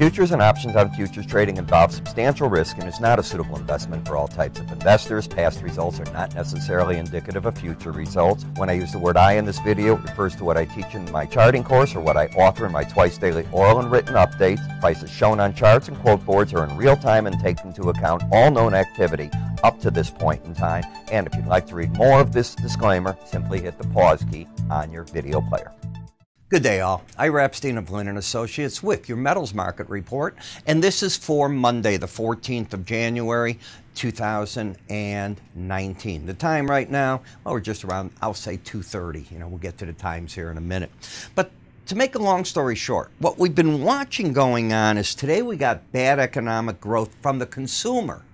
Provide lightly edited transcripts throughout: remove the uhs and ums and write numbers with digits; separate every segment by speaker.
Speaker 1: Futures and options on futures trading involve substantial risk and is not a suitable investment for all types of investors. Past results are not necessarily indicative of future results. When I use the word I in this video, it refers to what I teach in my charting course or what I author in my twice daily oral and written updates. Prices shown on charts and quote boards are in real time and take into account all known activity up to this point in time. And if you'd like to read more of this disclaimer, simply hit the pause key on your video player. Good day, all. Ira Epstein of Linn & Associates with your metals market report, and this is for Monday, the 14th of January, 2019. The time right now, well, we're just around, I'll say 2:30. We'll get to the times here in a minute. But to make a long story short, what we've been watching going on is today we got bad economic growth from the consumer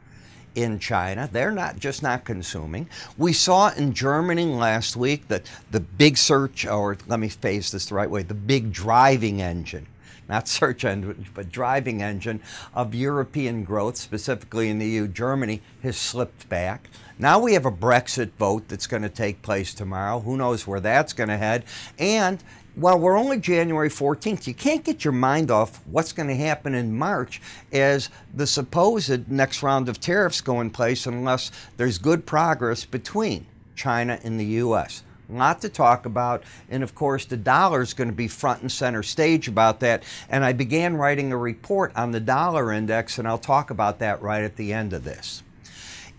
Speaker 1: in China. They're just not consuming. We saw in Germany last week that the big search, or let me phrase this the right way, the big driving engine, not search engine, but driving engine of European growth, specifically in the EU, Germany, has slipped back. Now we have a Brexit vote that's going to take place tomorrow. Who knows where that's going to head? And while we're only January 14th, you can't get your mind off what's going to happen in March as the supposed next round of tariffs go in place unless there's good progress between China and the U.S. A lot to talk about, and of course the dollar is going to be front and center stage about that. And I began writing a report on the dollar index, and I'll talk about that right at the end of this.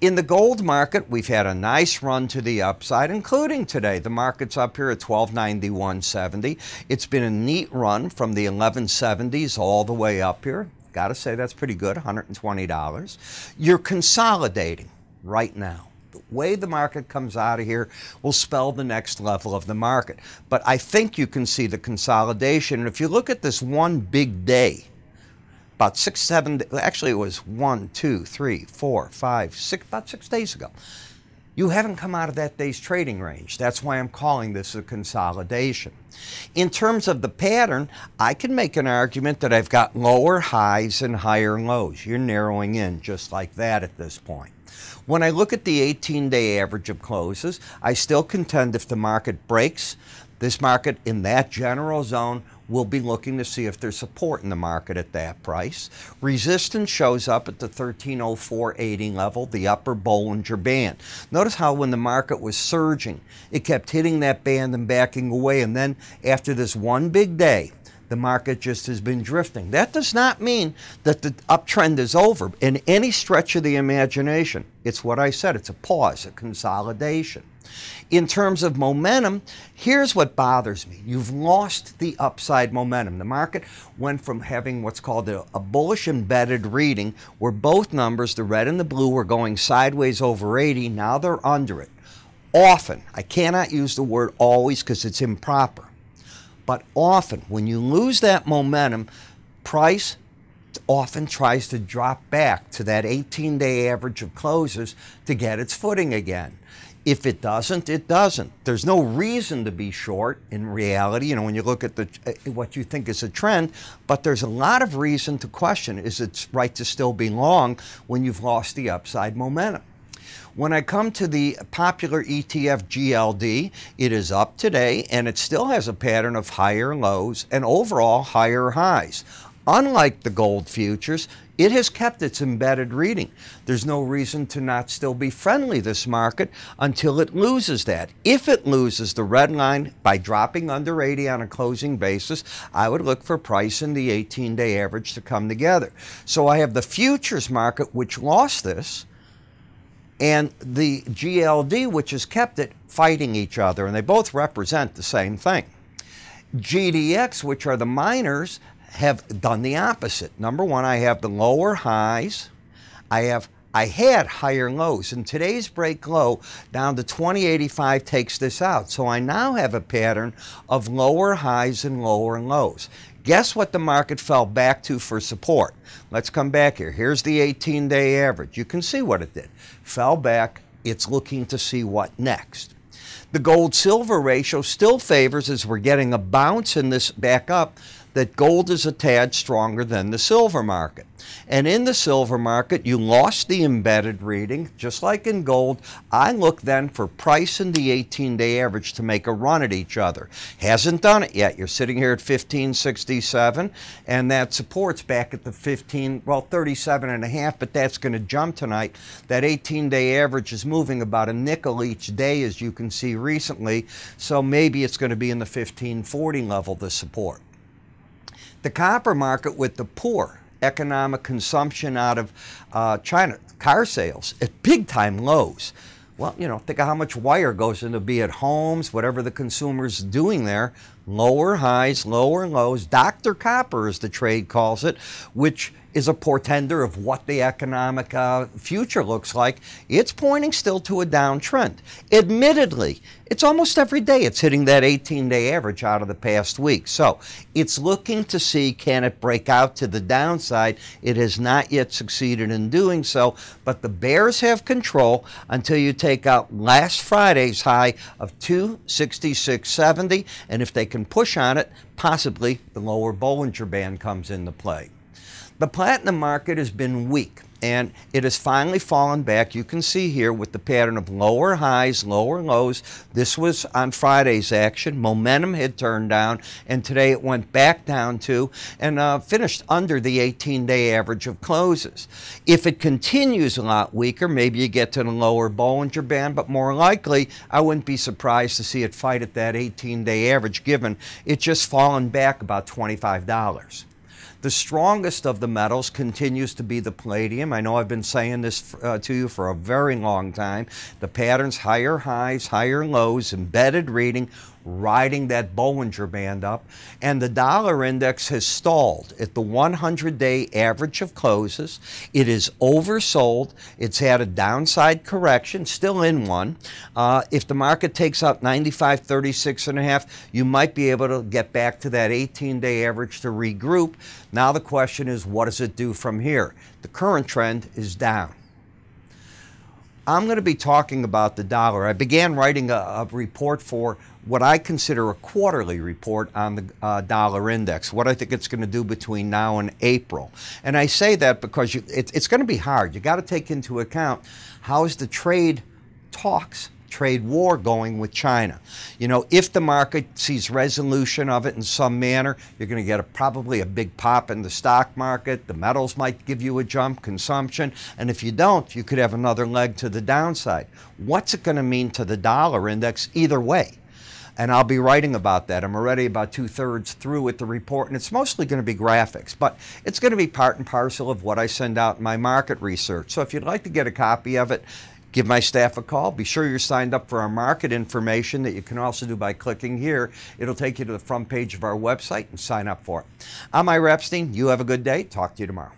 Speaker 1: In the gold market, we've had a nice run to the upside, including today. The market's up here at 1291.70. It's been a neat run from the 1170s all the way up here. Got to say that's pretty good, $120. You're consolidating right now. The way the market comes out of here will spell the next level of the market. But I think you can see the consolidation. And if you look at this one big day, about 6, 7, actually it was 1, 2, 3, 4, 5, 6, about 6 days ago. You haven't come out of that day's trading range. That's why I'm calling this a consolidation. In terms of the pattern, I can make an argument that I've got lower highs and higher lows. You're narrowing in just like that at this point. When I look at the 18-day average of closes, I still contend if the market breaks, this market in that general zone will be looking to see if there's support in the market at that price. Resistance shows up at the 1304.80 level, the upper Bollinger Band. Notice how when the market was surging, it kept hitting that band and backing away, and then after this one big day, the market just has been drifting. That does not mean that the uptrend is over in any stretch of the imagination. It's what I said, it's a pause, a consolidation. In terms of momentum, here's what bothers me. You've lost the upside momentum. The market went from having what's called a bullish embedded reading, where both numbers, the red and the blue, were going sideways over 80. Now they're under it. Often, I cannot use the word always because it's improper, but often when you lose that momentum, price often tries to drop back to that 18-day average of closes to get its footing again. If it doesn't, it doesn't. There's no reason to be short in reality, when you look at what you think is a trend, but there's a lot of reason to question, is it right to still be long when you've lost the upside momentum? When I come to the popular ETF GLD, it is up today, and it still has a pattern of higher lows and overall higher highs. Unlike the gold futures, it has kept its embedded reading. There's no reason to not still be friendly this market until it loses that. If it loses the red line by dropping under 80 on a closing basis, I would look for price in the 18-day average to come together. So I have the futures market, which lost this, and the GLD, which has kept it, fighting each other, and they both represent the same thing. GDX, which are the miners, have done the opposite. Number one, I have the lower highs. I had higher lows, and today's break low down to 2085 takes this out. So I now have a pattern of lower highs and lower lows. Guess what the market fell back to for support? Let's come back here. Here's the 18-day average. You can see what it did. Fell back. It's looking to see what next. The gold-silver ratio still favors, as we're getting a bounce in this back up, that gold is a tad stronger than the silver market. And in the silver market, you lost the embedded reading. Just like in gold, I look then for price and the 18-day average to make a run at each other. Hasn't done it yet. You're sitting here at 1567, and that support's back at the 37.5, but that's going to jump tonight. That 18-day average is moving about a nickel each day, as you can see recently, so maybe it's going to be in the 1540 level, the support. The copper market with the poor economic consumption out of China, car sales at big-time lows. Well, you know, think of how much wire goes into, be it homes, whatever the consumer's doing there. Lower highs, lower lows. Dr. Copper, as the trade calls it, which is a portender of what the economic future looks like. It's pointing still to a downtrend. Admittedly, it's almost every day it's hitting that 18-day average out of the past week. So it's looking to see, can it break out to the downside? It has not yet succeeded in doing so, but the bears have control until you take out last Friday's high of 266.70, and if they can push on it, possibly the lower Bollinger Band comes into play. The platinum market has been weak, and it has finally fallen back. You can see here with the pattern of lower highs, lower lows. This was on Friday's action. Momentum had turned down, and today it went back down to and finished under the 18-day average of closes. If it continues a lot weaker, maybe you get to the lower Bollinger Band, but more likely, I wouldn't be surprised to see it fight at that 18-day average, given it's just fallen back about $25. The strongest of the metals continues to be the palladium. I know I've been saying this to you for a very long time. The pattern's higher highs, higher lows, embedded reading, riding that Bollinger Band up. And the dollar index has stalled at the 100-day average of closes. It is oversold. It's had a downside correction, still in one. If the market takes out 95.36.5, you might be able to get back to that 18-day average to regroup. Now the question is, what does it do from here? The current trend is down. I'm going to be talking about the dollar. I began writing a report for what I consider a quarterly report on the dollar index, what I think it's going to do between now and April. And I say that because it's going to be hard. You got to take into account how is the trade talks, trade war going with China. You know, if the market sees resolution of it in some manner, you're going to get probably a big pop in the stock market. The metals might give you a jump, consumption, and if you don't, you could have another leg to the downside. What's it going to mean to the dollar index either way? And I'll be writing about that. I'm already about 2/3 through with the report, and it's mostly going to be graphics, but it's going to be part and parcel of what I send out in my market research. So if you'd like to get a copy of it, give my staff a call. Be sure you're signed up for our market information that you can also do by clicking here. It'll take you to the front page of our website and sign up for it. I'm Ira Epstein. You have a good day. Talk to you tomorrow.